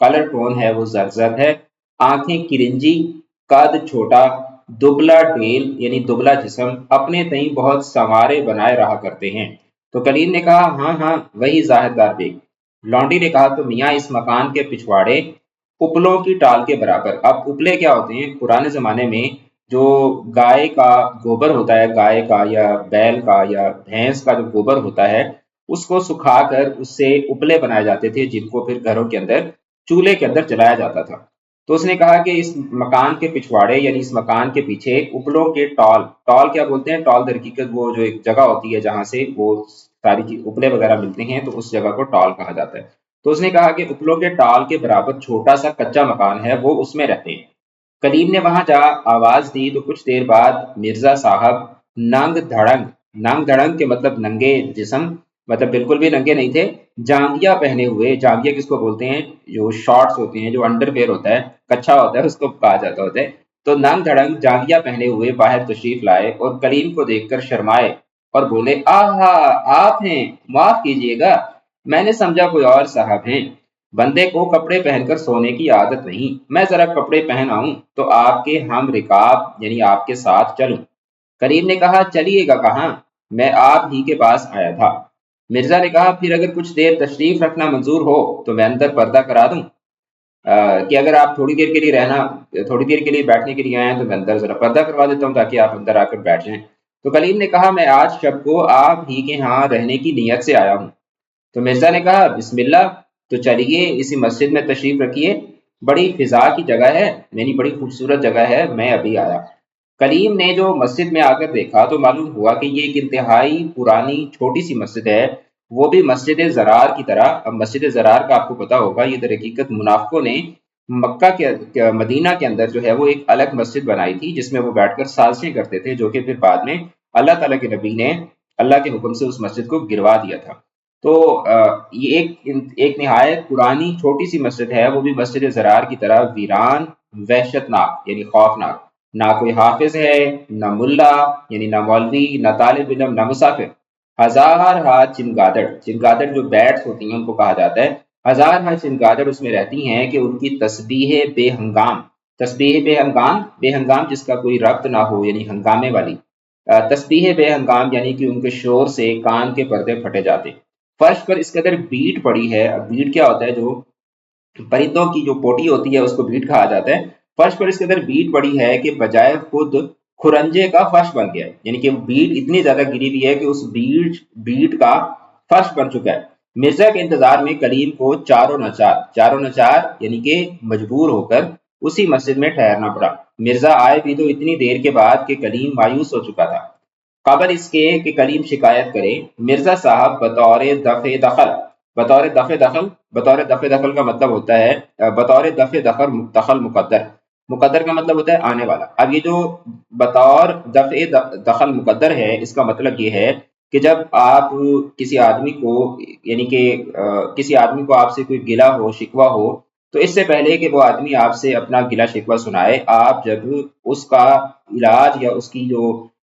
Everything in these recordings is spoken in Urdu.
کلر ٹون ہے وہ زرد ہے، آنکھیں کرنجی، قد چھوٹا، دبلا ڈیل یعنی دبلا جسم، اپنے تئیں بہت سنوارے بنائے رہا کرتے ہیں۔ تو کلیم نے کہا ہاں ہاں وہی ظاہر دار بیگ۔ لونڈی نے کہا تو میاں اس مکان کے پچھواڑے اپلوں کی ٹال کے برابر۔ اب اپلے کیا ہوتے ہیں؟ پرانے زمانے میں جو گائے کا گوبر ہوتا ہے، گائے کا یا بیل کا یا بھینس کا جو گوبر ہوتا ہے، اس کو سکھا کر اس سے اپلے بنائے جاتے تھے، جن کو پھر گھروں کے اندر چولہے کے اندر جلایا جاتا تھا۔ تو اس نے کہا کہ اس مکان کے پچھواڑے یعنی اس مکان کے پیچھے اپلوں کے ٹال، ٹال کیا بولتے ہیں؟ ٹال در حقیقت وہ جو ایک جگہ ہوتی ہے جہاں سے وہ ساری چیز اپلے وغیرہ ملتے ہیں، تو اس جگہ کو ٹال کہا جاتا ہے۔ تو اس نے کہا کہ اپلوں کے ٹال کے برابر چھوٹا سا کچا مکان ہے، وہ اس میں رہتے ہیں۔ کلیم نے وہاں جا آواز دی تو کچھ دیر بعد مرزا صاحب ننگ دھڑنگ، ننگ دھڑنگ کے مطلب ننگے جسم، مطلب بالکل بھی ننگے نہیں تھے، جانگیا پہنے ہوئے، جانگیا کس کو بولتے ہیں؟ جو شارٹس ہوتے ہیں، جو انڈر ویئر ہوتا ہے، کچھا ہوتا ہے، اس کو کہا جاتا ہوتا ہے۔ تو ننگ دھڑنگ جانگیا پہنے ہوئے باہر تشریف لائے اور کلیم کو دیکھ کر شرمائے اور بولے آہا آپ ہیں، معاف کیجئے گا، میں نے سمجھا کوئی اور صاحب ہیں۔ بندے کو کپڑے پہن کر سونے کی عادت نہیں، میں ذرا کپڑے پہن آؤں تو آپ کے ہم رکاب یعنی آپ کے ساتھ چلوں۔ کریم نے کہا چلیے گا کہاں، میں آپ ہی کے پاس آیا تھا۔ مرزا نے کہا پھر اگر کچھ دیر تشریف رکھنا منظور ہو تو میں اندر پردہ کرا دوں، کہ اگر آپ تھوڑی دیر کے لیے رہنا، تھوڑی دیر کے لیے بیٹھنے کے لیے آئے ہیں تو میں اندر ذرا پردہ کروا دیتا ہوں تاکہ آپ اندر آ کر بیٹھ جائیں۔ تو کلیم نے کہا میں آج شب کو آپ ہی کے ہاں رہنے کی نیت سے آیا ہوں۔ تو مرزا نے کہا بسم اللہ، تو چلیے اسی مسجد میں تشریف رکھیے، بڑی فضا کی جگہ ہے، یعنی بڑی خوبصورت جگہ ہے، میں ابھی آیا۔ کلیم نے جو مسجد میں آ کر دیکھا تو معلوم ہوا کہ یہ ایک انتہائی پرانی چھوٹی سی مسجد ہے، وہ بھی مسجد زرار کی طرح۔ اب مسجد زرار کا آپ کو پتا ہوگا، یہ در حقیقت منافقوں نے مکہ کے مدینہ کے اندر جو ہے وہ ایک الگ مسجد بنائی تھی، جس میں وہ بیٹھ کر سازشیں کرتے تھے، جو کہ پھر بعد میں اللہ تعالیٰ کے نبی نے اللہ کے حکم سے اس مسجد کو گروا دیا تھا۔ تو یہ ایک نہایت پرانی چھوٹی سی مسجد ہے، وہ بھی مسجد زرار کی طرح ویران، وحشت ناک یعنی خوفناک، نہ کوئی حافظ ہے، نہ ملا یعنی نہ مولوی، نہ طالب علم، نہ مسافر۔ ہزار ہاتھ چمگادڑ، چمگادڑ جو بیٹس ہوتی ہیں ان کو کہا جاتا ہے، ہزار ہاتھ چمگادڑ اس میں رہتی ہیں کہ ان کی تسبیح بے ہنگام، تسبیح بے ہنگام، بے ہنگام جس کا کوئی ربط نہ ہو یعنی ہنگامے والی، تسبیح بے ہنگام یعنی کہ ان کے شور سے کان کے پردے پھٹے جاتے۔ فرش پر اس قدر بیٹ پڑی ہے، اب بیٹ کیا ہوتا ہے؟ جو پرندوں کی جو پوٹی ہوتی ہے اس کو بیٹ کہا جاتا ہے۔ فرش پر اس قدر بیٹ پڑی ہے کہ بجائے خود کھرنجے کا فرش بن گیا ہے، یعنی کہ بیٹ اتنی زیادہ گری ہوئی ہے کہ اس بیٹ کا فرش بن چکا ہے۔ مرزا کے انتظار میں کلیم کو چاروں نچار یعنی کہ مجبور ہو کر اسی مسجد میں ٹھہرنا پڑا۔ مرزا آئے بھی تو اتنی دیر کے بعد کہ کلیم مایوس ہو چکا تھا۔ قبل اس کے کہ کلیم شکایت کرے، مرزا صاحب بطور دفع دخل کا مطلب ہوتا ہے بطور دفع دخل مقدر، مقدر کا مطلب ہوتا ہے آنے والا۔ اب یہ جو بطور دفع دخل مقدر ہے، اس کا مطلب یہ ہے کہ جب آپ کسی آدمی کو یعنی کہ کسی آدمی کو آپ سے کوئی گلہ ہو، شکوہ ہو، تو اس سے پہلے کہ وہ آدمی آپ سے اپنا گلہ شکوہ سنائے، آپ جب اس کا علاج یا اس کی جو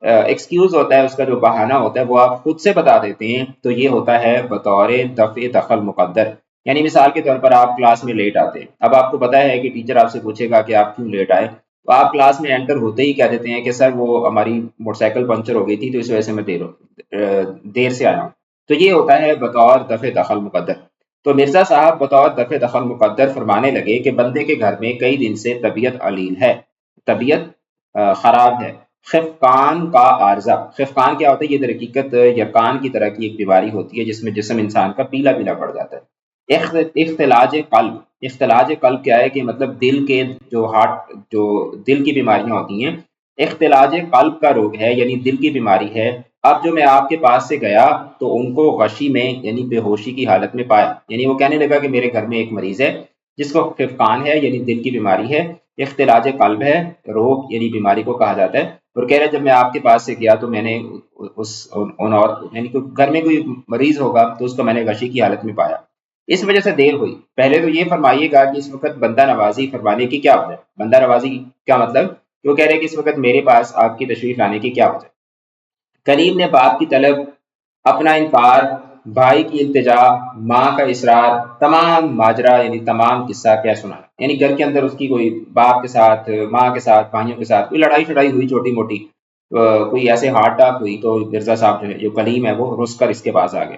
ایکسکیوز ہوتا ہے، اس کا جو بہانہ ہوتا ہے، وہ آپ خود سے بتا دیتے ہیں، تو یہ ہوتا ہے بطور دفع دخل مقدر۔ یعنی مثال کے طور پر آپ کلاس میں لیٹ آتے ہیں، اب آپ کو پتا ہے کہ ٹیچر آپ سے پوچھے گا کہ آپ کیوں لیٹ آئے، تو آپ کلاس میں انٹر ہوتے ہی کہہ دیتے ہیں کہ سر وہ ہماری موٹر سائیکل پنچر ہو گئی تھی تو اس وجہ سے میں دیر سے آیا ہوں۔ تو یہ ہوتا ہے بطور دفع دخل مقدر۔ تو مرزا صاحب بطور دفع دخل مقدر فرمانے لگے کہ بندے کے گھر میں کئی دن سے طبیعت علیل ہے، طبیعت خراب ہے، خفقان کا عارضہ۔ خفقان کیا ہوتا ہے؟ یہ در حقیقت یقان کی طرح کی ایک بیماری ہوتی ہے جس میں جسم انسان کا پیلا پیلا پڑ جاتا ہے۔ اختلاج قلب، اختلاج قلب کیا ہے کہ مطلب دل کے جو دل کی بیماریاں ہوتی ہیں، اختلاج قلب کا روگ ہے یعنی دل کی بیماری ہے۔ اب جو میں آپ کے پاس سے گیا تو ان کو غشی میں یعنی بے ہوشی کی حالت میں پایا، یعنی وہ کہنے لگا کہ میرے گھر میں ایک مریض ہے جس کو خفقان ہے یعنی دل کی بیماری ہے، اختلاج قلب ہے، روگ یعنی بیماری کو کہا جاتا ہے۔ اور کہہ رہے جب میں آپ کے پاس سے گیا تو میں نے یعنی گھر میں کوئی مریض ہوگا تو اس کو میں نے غشی کی حالت میں پایا، اس وجہ سے دیر ہوئی۔ پہلے تو یہ فرمائیے گا کہ اس وقت بندہ نوازی فرمانے کی کیا وجہ ہے؟ بندہ نوازی کیا مطلب؟ وہ کہہ رہے کہ اس وقت میرے پاس آپ کی تشریف لانے کی کیا وجہ ہے؟ کریم نے باپ کی طلب اپنا انکار بھائی کی التجا، ماں کا اصرار، تمام ماجرا یعنی تمام قصہ کیا سنانا، یعنی گھر کے اندر اس کی کوئی باپ کے ساتھ، ماں کے ساتھ، بھائیوں کے ساتھ کوئی لڑائی شڑائی ہوئی چھوٹی موٹی، کوئی ایسے ہارٹ ٹاک ہوئی تو مرزا صاحب جو کلیم ہے وہ رس کر اس کے پاس آ گئے۔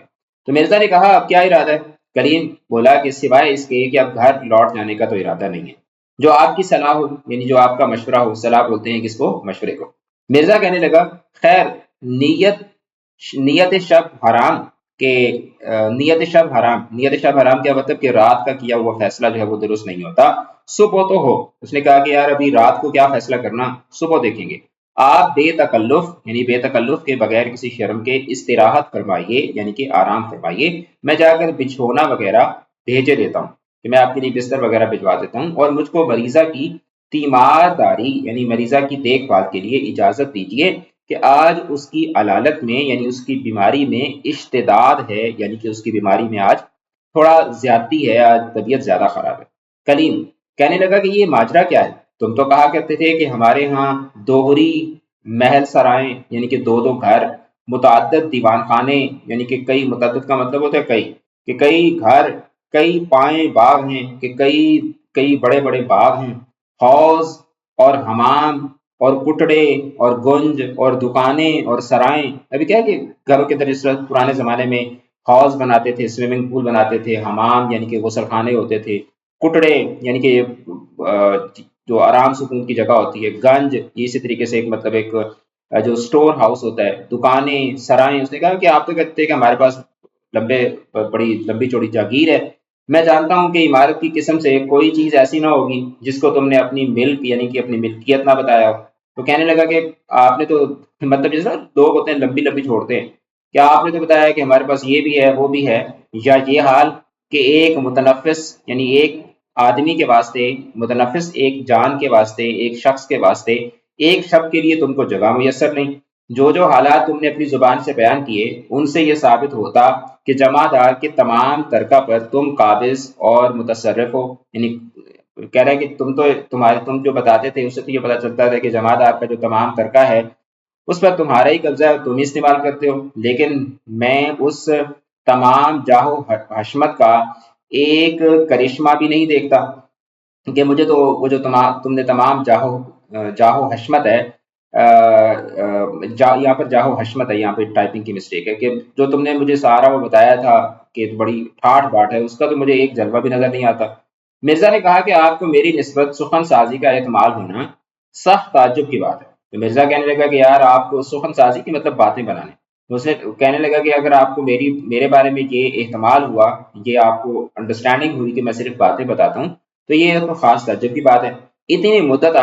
تو مرزا نے کہا اب کیا ارادہ ہے؟ کلیم بولا کہ سوائے اس کے کہ اب گھر لوٹ جانے کا تو ارادہ نہیں ہے، جو آپ کی صلاح ہو، یعنی جو آپ کا مشورہ ہو، صلاح بولتے ہیں کس کو؟ مشورے کو۔ مرزا کہنے لگا خیر، نیت نیت شب حرام کہ نیت شب حرام کیا مطلب کہ رات کا کیا ہوا فیصلہ جو ہے وہ درست نہیں ہوتا، صبح تو ہو۔ اس نے کہا کہ یار ابھی رات کو کیا فیصلہ کرنا، صبح دیکھیں گے۔ آپ بے تکلف یعنی بے تکلف کے بغیر کسی شرم کے استراحت فرمائیے، یعنی کہ آرام فرمائیے، میں جا کر بچھونا وغیرہ بھیجے دیتا ہوں، کہ میں آپ کے لیے بستر وغیرہ بھجوا دیتا ہوں، اور مجھ کو مریضہ کی تیمار داری یعنی مریضہ کی دیکھ بھال کے لیے اجازت دیجیے کہ آج اس کی علالت میں یعنی اس کی بیماری میں اشتداد ہے، یعنی کہ اس کی بیماری میں آج تھوڑا زیادتی ہے، آج طبیعت زیادہ خراب ہے۔ کلیم کہنے لگا کہ یہ ماجرا کیا ہے؟ تم تو کہا کرتے تھے کہ ہمارے ہاں دوہری محل سرائیں یعنی کہ دو دو گھر، متعدد دیوان خانے یعنی کہ کئی، متعدد کا مطلب ہوتا ہے کئی، کہ کئی گھر، کئی پائیں باغ ہیں، کہ کئی کئی بڑے بڑے باغ ہیں، حوض اور حمام اور کٹڑے اور گنج اور دکانیں اور سرائیں۔ ابھی کیا ہے کہ گھروں کے اندر اس طرح پرانے زمانے میں حوض بناتے تھے، سوئمنگ پول بناتے تھے، حمام یعنی کہ غسل خانے ہوتے تھے، کٹڑے یعنی کہ جو آرام سکون کی جگہ ہوتی ہے، گنج اسی طریقے سے ایک مطلب ایک جو اسٹور ہاؤس ہوتا ہے، دکانیں، سرائیں۔ اس نے کہا کہ آپ تو کہتے ہیں کہ ہمارے پاس بڑی لمبی چوڑی جاگیر ہے، میں جانتا ہوں کہ عمارت کی قسم سے کوئی چیز ایسی نہ ہوگی جس کو تم نے اپنی ملک یعنی کہ اپنی ملکیت نہ بتایا ہو۔ تو کہنے لگا کہ آپ نے تو مطلب جیسا لوگ ہوتے ہیں لمبی لمبی چھوڑتے ہیں، کیا آپ نے تو بتایا کہ ہمارے پاس یہ بھی ہے وہ بھی ہے، یا یہ حال کہ ایک متنفس یعنی ایک آدمی کے واسطے، متنفس ایک جان کے واسطے، ایک شخص کے واسطے ایک شب کے لیے تم کو جگہ میسر نہیں۔ جو حالات تم نے اپنی زبان سے بیان کیے ان سے یہ ثابت ہوتا کہ جمادار کے تمام ترکہ پر تم قابض اور متصرف ہو، یعنی کہہ رہے ہیں کہ تم جو بتاتے تھے اس سے تو یہ پتا چلتا تھا کہ جمادار کا جو تمام ترکہ ہے اس پر تمہارا ہی قبضہ ہے، تم ہی استعمال کرتے ہو، لیکن میں اس تمام جاہو حشمت کا ایک کرشمہ بھی نہیں دیکھتا کہ مجھے تو وہ جو تم نے تمام جاہو حشمت ہے، یہاں پر جاہو حشمت ہے، یہاں پہ ٹائپنگ کی مسٹیک ہے، کہ جو تم نے مجھے سارا وہ بتایا تھا کہ بڑی ٹھاٹ باٹ ہے، اس کا تو مجھے ایک جلوہ بھی نظر نہیں آتا۔ مرزا نے کہا کہ آپ کو میری نسبت سخن سازی کا احتمال ہونا سخت تعجب کی بات ہے۔ تو مرزا کہنے لگا کہ یار آپ کو سخن سازی کی مطلب باتیں بنانے، اس نے کہنے لگا کہ اگر آپ کو میرے بارے میں یہ احتمال ہوا، یہ آپ کو انڈرسٹینڈنگ ہوئی کہ میں صرف باتیں بتاتا ہوں، تو یہ تو خاص تعجب کی بات ہے۔ اتنی مدت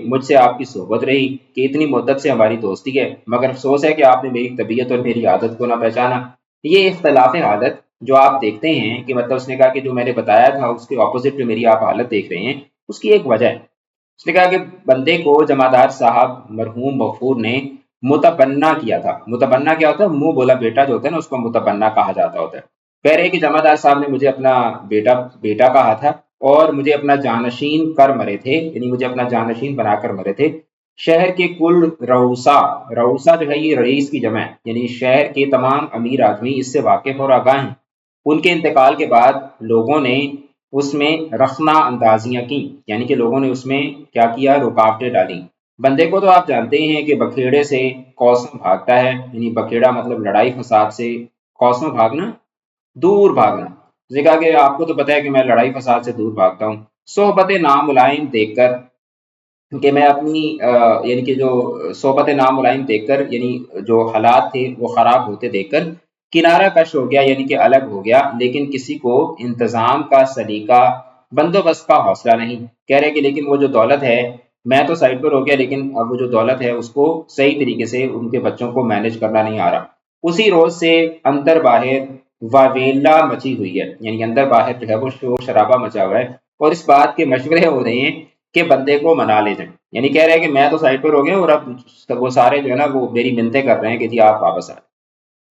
مجھ سے آپ کی صحبت رہی، کہ اتنی مدت سے ہماری دوستی ہے، مگر افسوس ہے کہ آپ نے میری طبیعت اور میری عادت کو نہ پہچانا۔ یہ اختلاف حالت جو آپ دیکھتے ہیں کہ مطلب اس نے کہا کہ جو میں نے بتایا تھا اس کے اپوزٹ جو میری آپ حالت دیکھ رہے ہیں اس کی ایک وجہ ہے۔ اس نے کہا کہ بندے کو جمادار صاحب مرحوم مغفور نے متبنا کیا تھا۔ متبنا کیا ہوتا ہے؟ منہ بولا بیٹا جو ہوتا ہے نا، اس کو متبنا کہا جاتا ہوتا ہے۔ کہہ رہے کہ جمادار صاحب نے مجھے اپنا بیٹا کہا تھا اور مجھے اپنا جانشین کر مرے تھے، یعنی مجھے اپنا جانشین بنا کر مرے تھے۔ شہر کے کل رؤسا جو ہے یہ رئیس کی جمع ہے، یعنی شہر کے تمام امیر آدمی اس سے واقف اور آگاہ ہیں۔ ان کے انتقال کے بعد لوگوں نے اس میں رخنا اندازیاں کی، یعنی کہ لوگوں نے اس میں کیا کیا؟ رکاوٹیں ڈالی۔ بندے کو تو آپ جانتے ہیں کہ بکھیڑے سے کوسوں بھاگتا ہے، یعنی بکھیڑا مطلب لڑائی فساد سے، کوسوں بھاگنا، دور بھاگنا۔ اس نے کہا کہ آپ کو تو پتہ ہے کہ میں لڑائی فساد سے دور بھاگتا ہوں۔ صحبت ناملائم دیکھ کر کہ میں اپنی یعنی کہ جو صحبت ناملائم دیکھ کر، یعنی جو حالات تھے وہ خراب ہوتے دیکھ کر کنارہ کش ہو گیا، یعنی کہ الگ ہو گیا، لیکن کسی کو انتظام کا سلیقہ، بندوبست کا حوصلہ نہیں۔ کہہ رہے کہ لیکن وہ جو دولت ہے، میں تو سائڈ پر ہو گیا لیکن اب وہ جو دولت ہے اس کو صحیح طریقے سے ان کے بچوں کو مینج کرنا نہیں آ رہا۔ اسی روز سے اندر باہر واویلا مچی ہوئی ہے، یعنی اندر باہر جو ہے وہ شور شرابہ مچا ہوا ہے، اور اس بات کے مشورے ہو رہے ہیں کہ بندے کو منا لے جائیں۔ یعنی کہہ رہے ہیں کہ میں تو سائڈ پر ہو گیا اور اب وہ سارے جو ہے نا وہ میری منتیں کر رہے ہیں کہ جی آپ واپس آئیں۔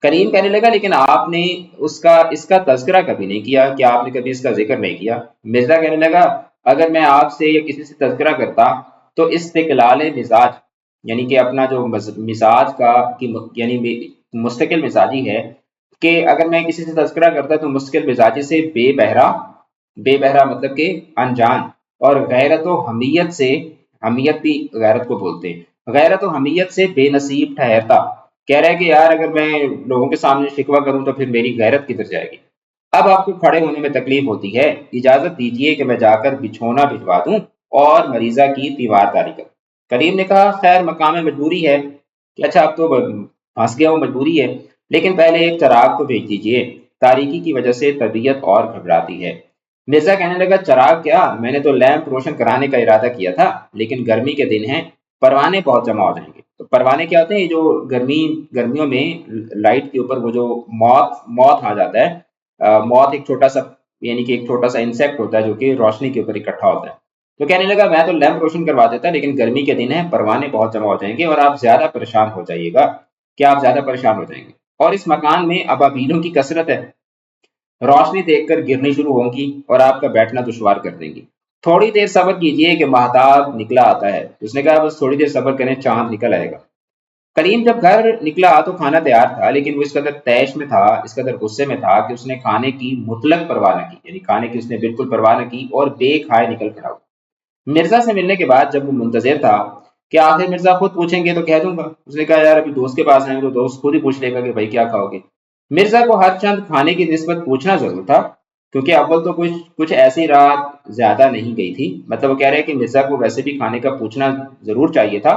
کریم کہنے لگا لیکن آپ نے اس کا تذکرہ کبھی نہیں کیا، کہ آپ نے کبھی اس کا ذکر نہیں کیا۔ مرزا کہنے لگا اگر میں آپ سے یا کسی سے تذکرہ کرتا تو استقلال مزاج، یعنی کہ اپنا جو مزاج کا یعنی مستقل مزاجی ہے، کہ اگر میں کسی سے تذکرہ کرتا تو مشکل مزاجی سے بے بہرا، بے بہرا مطلب کہ انجان، اور غیرت و حمیت سے، حمیت بھی غیرت کو بولتے ہیں، غیرت و حمیت سے بے نصیب ٹھہرتا، کہہ رہا ہے کہ یار اگر میں لوگوں کے سامنے شکوہ کروں تو پھر میری غیرت کدھر جائے گی۔ اب آپ کو کھڑے ہونے میں تکلیف ہوتی ہے، اجازت دیجیے کہ میں جا کر بچھونا بھجوا دوں اور مریضہ کی تیوار داری کروں۔ کریم نے کہا خیر مقام مجبوری ہے، کہ اچھا اب تو پھنس گیا ہوں، مجبوری ہے، لیکن پہلے ایک چراغ تو بھیج دیجیے، تاریکی کی وجہ سے طبیعت اور گھبراتی ہے۔ مرزا کہنے لگا چراغ کیا، میں نے تو لیمپ روشن کرانے کا ارادہ کیا تھا، لیکن گرمی کے دن ہیں، پروانے بہت جمع ہو جائیں گے۔ تو پروانے کیا ہوتے ہیں؟ یہ جو گرمیوں میں لائٹ کے اوپر وہ جو موت آ جاتا ہے، موت ایک چھوٹا سا، یعنی کہ ایک چھوٹا سا انسیکٹ ہوتا ہے جو کہ روشنی کے اوپر اکٹھا ہوتا ہے۔ تو کہنے لگا میں تو لیمپ روشن کروا دیتا، لیکن گرمی کے دن ہیں، پروانے بہت جمع ہو جائیں گے اور آپ زیادہ پریشان ہو جائیے گا، کیا آپ زیادہ پریشان ہو جائیں گے، اور اس مکان میں ابابیلوں کی کثرت ہے، روشنی دیکھ کر گرنی شروع ہوں گی اور آپ کا بیٹھنا دشوار کر دیں گی۔ تھوڑی دیر صبر کیجئے کہ مہتاب نکلا آتا ہے۔ اس نے کہا بس تھوڑی دیر صبر کریں، چاند نکل آئے گا۔ کریم جب گھر نکلا تو کھانا تیار تھا، لیکن وہ اس قدر طیش میں تھا، اس قدر غصے میں تھا کہ اس نے کھانے کی مطلق پرواہ نہ کی، یعنی کھانے کی اس نے بالکل پرواہ نہ کی اور بے کھائے نکل کھڑا ہوا۔ مرزا سے ملنے کے بعد جب وہ منتظر تھا کہ آخر مرزا خود پوچھیں گے تو کہہ دوں گا، اس نے کہا یار ابھی دوست کے پاس آئے تو دوست خود ہی پوچھ لے گا کہ بھائی کیا کھاؤ گے۔ مرزا کو ہر چند کھانے کی نسبت پوچھنا ضرور تھا، کیونکہ اول تو کچھ ایسی رات زیادہ نہیں گئی تھی، مطلب وہ کہہ رہے ہیں کہ مرزا کو ویسے بھی کھانے کا پوچھنا ضرور چاہیے تھا،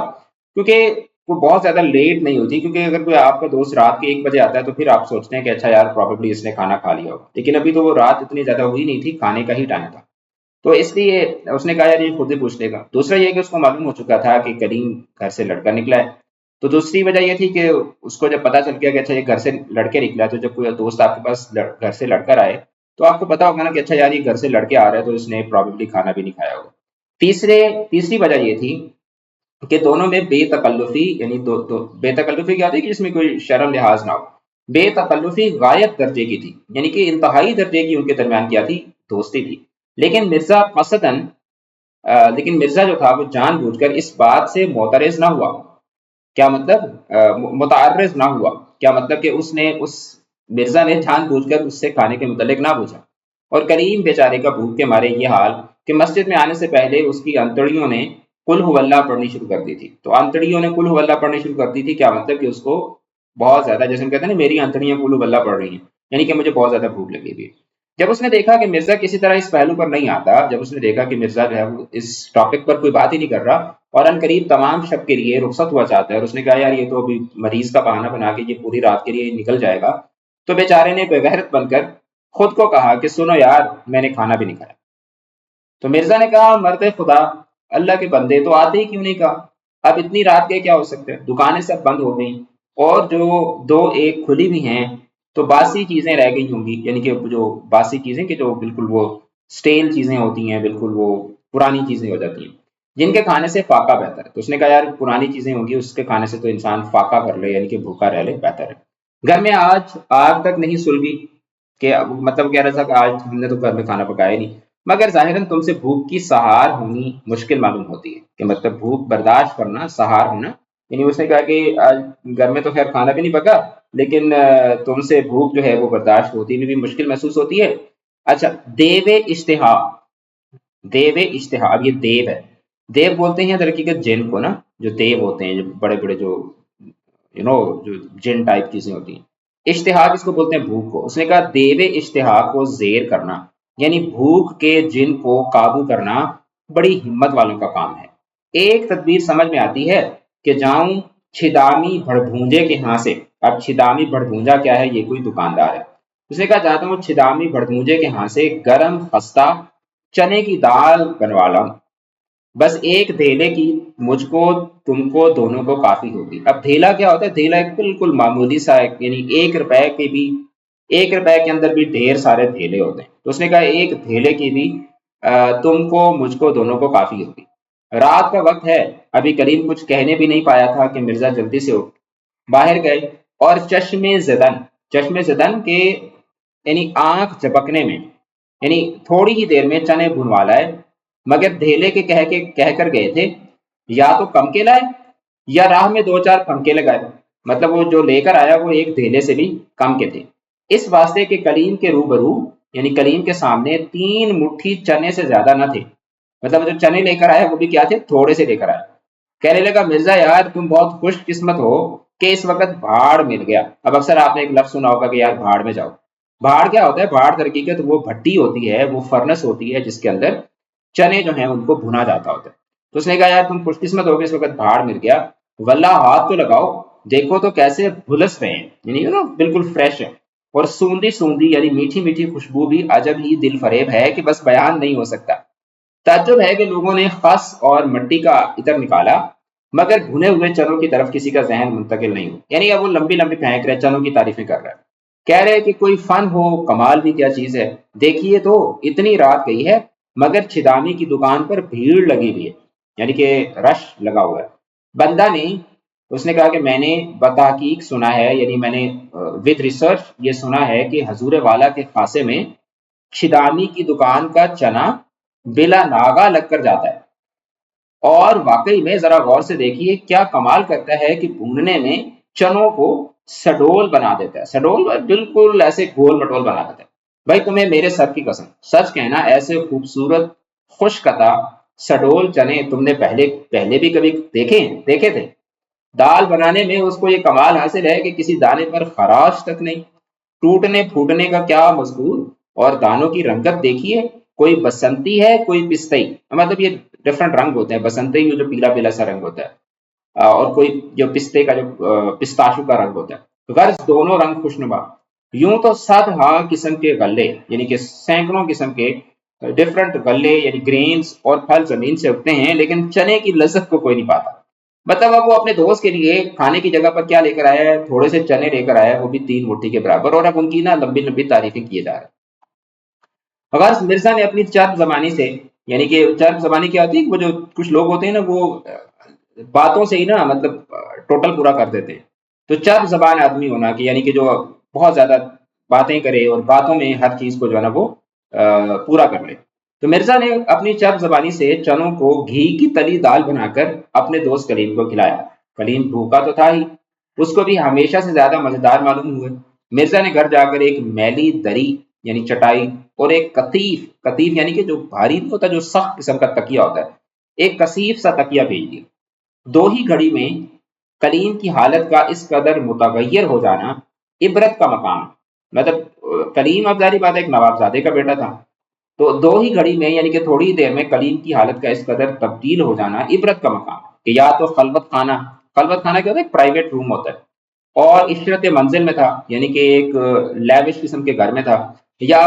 کیونکہ وہ بہت زیادہ لیٹ نہیں ہوتی، کیونکہ اگر کوئی آپ کا دوست رات کے 1 بجے آتا ہے تو پھر آپ سوچتے ہیں کہ اچھا یار پروبیبلی اس نے کھانا کھا لیا ہوگا، لیکن ابھی تو وہ رات اتنی زیادہ ہوئی نہیں تھی، کھانے کا ہی ٹائم تھا، تو اس لیے اس نے کہا یار یہ خود ہی پوچھ لے گا۔ دوسرا یہ کہ اس کو معلوم ہو چکا تھا کہ کریم گھر سے لڑکا نکلا ہے، تو دوسری وجہ یہ تھی کہ اس کو جب پتا چل گیا کہ اچھا یہ گھر سے لڑکے نکلا ہے، تو جب کوئی دوست آپ کے پاس گھر سے لڑ کر آئے تو آپ کو پتا ہوگا نا کہ اچھا یار یہ گھر سے لڑکے آ رہا ہے تو اس نے پروبیبلی کھانا بھی نہیں کھایا ہوگا۔ تیسری وجہ یہ تھی کہ دونوں میں بے تکلفی، یعنی بے تکلفی کیا ہوتی ہے کہ جس میں کوئی شرم لحاظ نہ ہو، بے تکلفی غایت درجے کی تھی، یعنی کہ انتہائی درجے کی ان کے درمیان کیا تھی، دوستی تھی۔ لیکن مرزا قصدن، لیکن مرزا جو تھا وہ جان بوجھ کر اس بات سے معترض نہ ہوا، کیا مطلب متعرض نہ ہوا، کیا مطلب کہ اس مرزا نے جان بوجھ کر اس سے کھانے کے متعلق نہ پوچھا۔ اور کریم بیچارے کا بھوک کے مارے یہ حال کہ مسجد میں آنے سے پہلے اس کی انتڑیوں نے قل هو اللہ پڑھنی شروع کر دی تھی، تو انتڑیوں نے قل هو اللہ پڑھنی شروع کر دی تھی، کیا مطلب کہ اس کو بہت زیادہ، جیسے ہم کہتے ہیں نا میری انتڑیاں قل هو اللہ پڑھ رہی ہیں، یعنی کہ مجھے بہت زیادہ بھوک لگی ہوئی ہے۔ جب اس نے دیکھا کہ مرزا کسی طرح اس پہلو پر نہیں آتا، جب اس نے دیکھا کہ مرزا جو ہے وہ اس ٹاپک پر کوئی بات ہی نہیں کر رہا اور ان قریب تمام شب کے لیے رخصت ہوا چاہتا ہے، اور اس نے کہا یار یہ تو ابھی مریض کا بہانہ بنا کے یہ پوری رات کے لیے نکل جائے گا، تو بیچارے نے بغیرت بن کر خود کو کہا کہ سنو یار میں نے کھانا بھی نہیں کھایا۔ تو مرزا نے کہا مرد خدا، اللہ کے بندے تو آتے ہی کیوں نہیں کہا، اب اتنی رات کے کیا ہو سکتا ہے، دکانیں سب بند ہو گئیں اور جو دو ایک کھلی بھی ہیں تو باسی چیزیں رہ گئی ہوں گی، یعنی کہ جو باسی چیزیں کہ جو بالکل وہ سٹیل چیزیں ہوتی ہیں، بالکل وہ پرانی چیزیں ہو جاتی ہیں، جن کے کھانے سے فاقہ بہتر ہے۔ تو اس نے کہا یار پرانی چیزیں ہوں گی، اس کے کھانے سے تو انسان فاقہ کر لے، یعنی کہ بھوکا رہ لے، بہتر ہے۔ گھر میں آج آگ تک نہیں سلگی، کہ مطلب کہہ رہا تھا کہ آج ہم نے تو گھر میں کھانا پکایا نہیں، مگر ظاہراً تم سے بھوک کی سہار ہونی مشکل معلوم ہوتی ہے، کہ مطلب بھوک برداشت کرنا، سہار ہونا، یعنی اس نے کہا کہ آج گھر میں تو خیر کھانا بھی نہیں پکا، لیکن تم سے بھوک جو ہے وہ برداشت ہوتی بھی مشکل محسوس ہوتی ہے۔ اچھا، دیو اشتہا، دیو اشتہا، اب یہ دیو ہے، دیو بولتے ہیں در حقیقت جن کو نا، جو دیو ہوتے ہیں، جو بڑے بڑے جو جو جن ٹائپ چیزیں ہوتی ہیں۔ اشتہا کس کو بولتے ہیں؟ بھوک کو۔ اس نے کہا دیو اشتہا کو زیر کرنا، یعنی بھوک کے جن کو قابو کرنا بڑی ہمت والوں کا کام ہے۔ ایک تدبیر سمجھ میں آتی ہے کہ جاؤں چھدامی بھڑبھونجے کے ہاں سے۔ اب چھدامی بھڑبھونجا کیا ہے؟ یہ کوئی دکاندار ہے۔ اس نے کہا جاتا ہوں چھدامی بھڑبھونجے کے ہاں سے گرم خستہ چنے کی دال بنوا لاؤں، بس ایک دھیلے کی مجھ کو تم کو دونوں کو کافی ہوگی۔ اب دھیلا کیا ہوتا ہے؟ دھیلا ایک بالکل معمولی سا یعنی 1 روپے کے بھی، 1 روپے کے اندر بھی ڈھیر سارے دھیلے ہوتے ہیں، تو اس نے کہا ایک دھیلے کی بھی تم کو مجھ کو دونوں کو کافی ہوگی۔ رات کا وقت ہے، ابھی کریم کچھ کہنے بھی نہیں پایا تھا کہ مرزا جلدی سے اٹھ باہر گئے اور چشم زدن کے یعنی آنکھ جھپکنے میں، یعنی تھوڑی ہی دیر میں چنے بھنوا لائے، مگر دھیلے کے کہہ کر گئے تھے، یا تو کم کے لائے یا راہ میں 2 4 پنکے لگائے، مطلب وہ جو لے کر آیا وہ ایک دھیلے سے بھی کم کے تھے۔ اس واسطے کہ کلیم کے روبرو یعنی کلیم کے سامنے 3 مٹھی چنے سے زیادہ نہ تھے، مطلب جو چنے لے کر آئے وہ بھی کیا تھے، تھوڑے سے لے کر آئے۔ کہنے لگا مرزا یار تم بہت خوش قسمت ہو کہ اس وقت بھاڑ مل گیا۔ اب اکثر آپ نے ایک لفظ سنا ہوگا کہ یار بھاڑ میں جاؤ۔ بھاڑ کیا ہوتا ہے؟ بھاڑ در حقیقت وہ بھٹی ہوتی ہے، وہ فرنس ہوتی ہے جس کے اندر چنے جو ہیں ان کو بھنا جاتا ہوتا ہے۔ تو اس نے کہا یار تم خوش قسمت ہو کہ اس وقت بھاڑ مل گیا، واللہ ہاتھ تو لگاؤ، دیکھو تو کیسے بھلس رہے ہیں، یعنی بالکل فریش ہے، اور سوندی سوندی یعنی میٹھی میٹھی خوشبو بھی عجب ہی دل فریب ہے کہ بس بیان نہیں ہو سکتا۔ تعجب ہے کہ لوگوں نے خس اور مٹی کا عطر نکالا مگر بھنے ہوئے چنوں کی طرف کسی کا ذہن منتقل نہیں ہو، یعنی اب وہ لمبی لمبی پھینک رہے، چنوں کی تعریفیں کر رہا ہے، کہہ رہے کہ کوئی فن ہو، کمال بھی کیا چیز ہے، دیکھیے تو اتنی رات گئی ہے مگر چھدامی کی دکان پر بھیڑ لگی ہوئی ہے، یعنی کہ رش لگا ہوا ہے۔ بندہ نے، اس نے کہا کہ میں نے بتحقیق سنا ہے، یعنی میں نے ود ریسرچ یہ سنا ہے کہ حضور والا کے خاصے میں چھدامی کی دکان کا چنا بلا ناغا لگ کر جاتا ہے، اور واقعی میں ذرا غور سے دیکھیے کیا کمال کرتا ہے کہ بھوننے میں چنوں کو سڈول بنا دیتا ہے، سڈول بالکل ایسے گول مٹول بنا دیتا ہے۔ بھائی تمہیں میرے سر کی قسم سچ کہنا، ایسے خوبصورت خوش قطع سڈول چنے تم نے پہلے پہلے بھی کبھی دیکھے تھے؟ دال بنانے میں اس کو یہ کمال حاصل ہے کہ کسی دانے پر خراش تک نہیں، ٹوٹنے پھوٹنے کا کیا مذکور، اور دانوں کی رنگت دیکھیے، کوئی بسنتی ہے کوئی پستئی، مطلب یہ ڈفرنٹ رنگ ہوتے ہیں، بسنتی جو پیلا پیلا سا رنگ ہوتا ہے، اور کوئی جو پستے کا جو پستاشو کا رنگ ہوتا ہے، غرض دونوں رنگ خوشنما۔ یوں تو 7 ہاں قسم کے غلے یعنی کہ سینکڑوں قسم کے ڈفرنٹ غلے یعنی گرینز اور پھل زمین سے اگتے ہیں، لیکن چنے کی لذت کو کوئی نہیں پاتا۔ مطلب اب وہ اپنے دوست کے لیے کھانے کی جگہ پر کیا لے کر آیا ہے؟ تھوڑے سے چنے لے کر آیا ہے، وہ بھی 3 مٹھی کے برابر، اور اب ان کی نا لمبی لمبی تعریفیں کیے جا رہے ہیں۔ غرض مرزا نے اپنی چرب زبانی سے، یعنی کہ چرب زبانی کیا ہوتی ہے کہ وہ جو کچھ لوگ ہوتے ہیں نا وہ باتوں سے ہی نا مطلب ٹوٹل پورا کر دیتے ہیں، تو چرب زبان آدمی ہونا کہ یعنی کہ جو بہت زیادہ باتیں کرے اور باتوں میں ہر چیز کو جو ہے نا وہ پورا کر لے۔ تو مرزا نے اپنی چرب زبانی سے چنوں کو گھی کی تلی دال بنا کر اپنے دوست کلیم کو کھلایا۔ کلیم بھوکا تو تھا ہی، اس کو بھی ہمیشہ سے زیادہ مزیدار معلوم ہوئے۔ مرزا نے گھر جا کر ایک میلی دری یعنی چٹائی اور ایک کثیف کثیف یعنی کہ جو بھاری نہیں ہوتا، جو سخت قسم کا تکیا ہوتا ہے، ایک کثیف سا تکیا بھیج دیا۔ دو ہی گھڑی میں کلیم کی حالت کا اس قدر متغیر ہو جانا عبرت کا مقام ہے۔ مطلب کلیم اب ظاہری بات ہے ایک نواب زادے کا بیٹا تھا، تو دو ہی گھڑی میں یعنی کہ تھوڑی ہی دیر میں کلیم کی حالت کا اس قدر تبدیل ہو جانا عبرت کا مقام ہے کہ یا تو خلوت خانہ کیا ہوتا ہے؟ ایک پرائیویٹ روم ہوتا ہے، اور عشرت منزل میں تھا، یعنی کہ ایک لیوش قسم کے گھر میں تھا، یا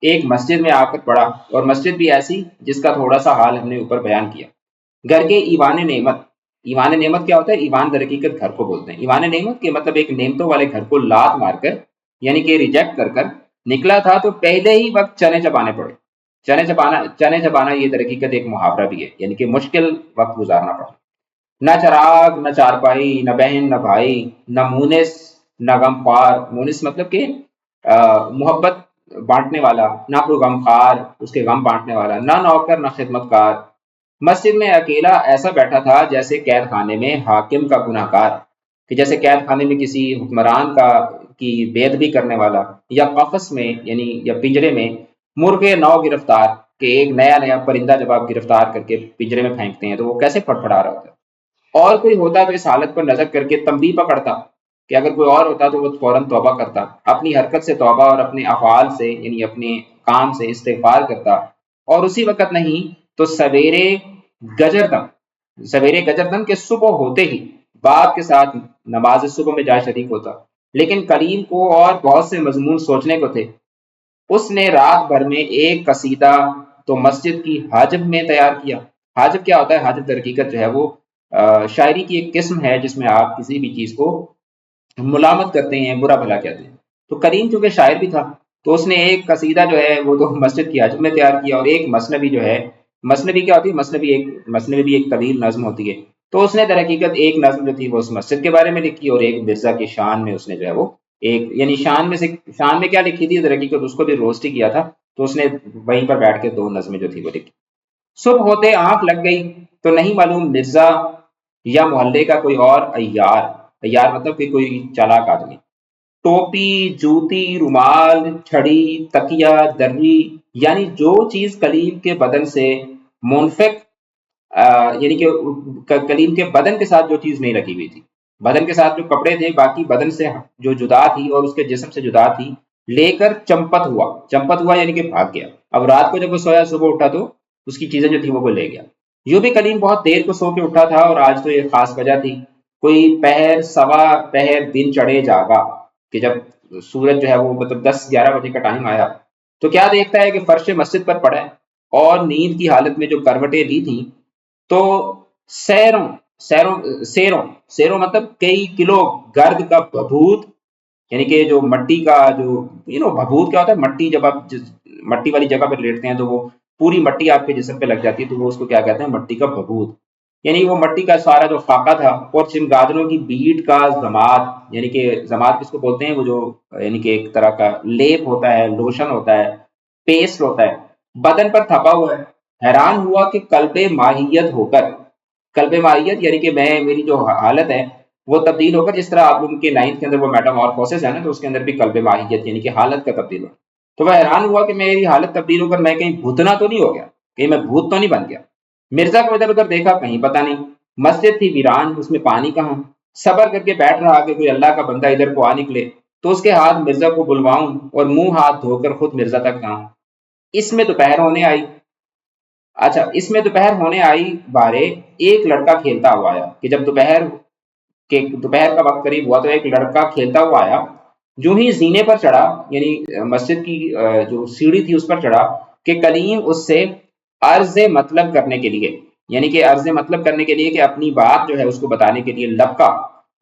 ایک مسجد میں آ کر پڑا، اور مسجد بھی ایسی جس کا تھوڑا سا حال ہم نے اوپر بیان کیا۔ گھر کے ایوان نعمت، ایوان نعمت کیا ہوتا ہے؟ ایوان در حقیقت گھر کو بولتے ہیں، ایوان نعمت کے مطلب ایک نعمتوں والے گھر کو لات مار کر یعنی کہ ریجیکٹ کر کر نکلا تھا، تو پہلے ہی وقت چنے چبانے پڑے۔ چنے چبانا یہ در حقیقت ایک محاورہ بھی ہے، یعنی کہ مشکل وقت گزارنا پڑا۔ نہ چراغ نہ چارپائی نہ بہن نہ بھائی نہ مونس نہ غم خوار، مونس مطلب کہ محبت بانٹنے والا، نہ کوئی غم خوار اس کے غم بانٹنے والا، نہ نوکر نہ خدمت کار۔ مسجد میں اکیلا ایسا بیٹھا تھا جیسے قید خانے میں حاکم کا گناہ گار، کہ جیسے قید خانے میں کسی حکمران کا کی بے ادبی کرنے والا، یا قفس میں یعنی یا پنجرے میں مرغے نو گرفتار، کہ ایک نیا نیا پرندہ جب آپ گرفتار کر کے پنجرے میں پھینکتے ہیں تو وہ کیسے پھڑ پھڑا رہا ہوتا ہے۔ اور کوئی ہوتا تو اس حالت پر نظر کر کے تنبیہ پکڑتا، کہ اگر کوئی اور ہوتا تو وہ فوراً توبہ کرتا، اپنی حرکت سے توبہ اور اپنے افعال سے یعنی اپنے کام سے استغفار کرتا، اور اسی وقت نہیں تو سویرے گجردم کے صبح ہوتے ہی باپ کے ساتھ نماز صبح میں جا شریک ہوتا۔ لیکن کریم کو اور بہت سے مضمون سوچنے کو تھے۔ اس نے رات بھر میں ایک قصیدہ تو مسجد کی حاجب میں تیار کیا۔ حاجب کیا ہوتا ہے؟ حاجب در حقیقت جو ہے وہ شاعری کی ایک قسم ہے جس میں آپ کسی بھی چیز کو ملامت کرتے ہیں، برا بھلا کہتے ہیں۔ تو کریم چونکہ شاعر بھی تھا تو اس نے ایک قصیدہ جو ہے وہ تو مسجد کی حاجب میں تیار کیا، اور ایک مثنوی جو ہے، مثنوی کیا ہوتی ہے؟ مثنوی بھی ایک طویل نظم ہوتی ہے، تو اس نے در حقیقت ایک نظم جو تھی وہ اس مسجد کے بارے میں لکھی، اور ایک مرزا کی شان میں اس نے جو ہے وہ ایک یعنی شان میں کیا لکھی تھی در حقیقت اس کو بھی روسٹ ہی کیا تھا، تو اس نے وہیں پر بیٹھ کے 2 نظمیں جو تھی وہ لکھی۔ صبح ہوتے آنکھ لگ گئی تو نہیں معلوم مرزا یا محلے کا کوئی اور عیار، عیار مطلب کہ کوئی چالاک آدمی، ٹوپی، جوتی، رومال، چھڑی، تکیا، دری، یعنی جو چیز کلیم کے بدن سے منفک یعنی کہ کلیم کے بدن کے ساتھ جو چیز نہیں لگی ہوئی تھی، بدن کے ساتھ جو کپڑے تھے باقی بدن سے جو جدا تھی اور اس کے جسم سے جدا تھی، لے کر چمپت ہوا یعنی کہ بھاگ گیا۔ اب رات کو جب وہ سویا صبح اٹھا تو اس کی چیزیں جو تھی وہ لے گیا۔ یوں بھی کلیم بہت دیر کو سو کے اٹھا تھا اور آج تو یہ خاص وجہ تھی۔ کوئی پہر سوا پہر دن چڑھے جاگا کہ جب سورج جو ہے وہ مطلب 10-11 بجے کا ٹائم آیا تو کیا دیکھتا ہے کہ فرش مسجد پر پڑا ہے اور نیند کی حالت میں جو کروٹیں لی تھیں تو سیروں سیروں مطلب کئی کلو گرد کا بھبوت، یعنی کہ جو مٹی کا جو بھبوت کیا ہوتا ہے، مٹی جب آپ مٹی والی جگہ پہ لیٹتے ہیں تو وہ پوری مٹی آپ کے جسم پہ لگ جاتی ہے تو وہ اس کو کیا کہتے ہیں، مٹی کا بھبوت، یعنی وہ مٹی کا سارا جو خاکہ تھا، اور چمگادڑوں کی بیٹ کا زماد، یعنی کہ زماد کس کو بولتے ہیں، وہ جو یعنی کہ ایک طرح کا لیپ ہوتا ہے، لوشن ہوتا ہے، پیسٹ ہوتا ہے، بدن پر تھپا ہوا ہے۔ حیران ہوا کہ قلب ماہیت یعنی کہ میری جو حالت ہے وہ تبدیل ہو کر، جس طرح آپ لوگوں کے 9 کے اندر وہ میٹامورفوسس ہے نا، تو اس کے اندر بھی قلب ماہیت یعنی کہ حالت کا تبدیل ہو، تو وہ حیران ہوا کہ میری حالت تبدیل ہو کر میں کہیں بھوتنا تو نہیں ہو گیا، کہیں میں بھوت تو نہیں بن گیا۔ مرزا کو ادھر ادھر دیکھا، کہیں پتہ نہیں، مسجد تھی ویران، اس میں پانی کہاں، صبر کر کے بیٹھ رہا کہ کوئی اللہ کا بندہ ادھر کو آ نکلے تو اس کے ہاتھ مرزا کو بلواؤں اور منہ ہاتھ دھو کر خود مرزا تک جاؤں۔ اس میں دوپہر ہونے آئی۔ اچھا، اس میں دوپہر ہونے آئی بارے ایک لڑکا کھیلتا ہوا آیا کہ جب دوپہر کا وقت قریب ہوا تو ایک لڑکا کھیلتا ہوا آیا، جو ہی زینے پر چڑھا، یعنی مسجد کی جو سیڑھی تھی اس پر چڑھا، کہ کلیم اس سے عرض مطلب کرنے کے لیے، یعنی کہ عرض مطلب کرنے کے لیے کہ اپنی بات جو ہے اس کو بتانے کے لیے لبکا۔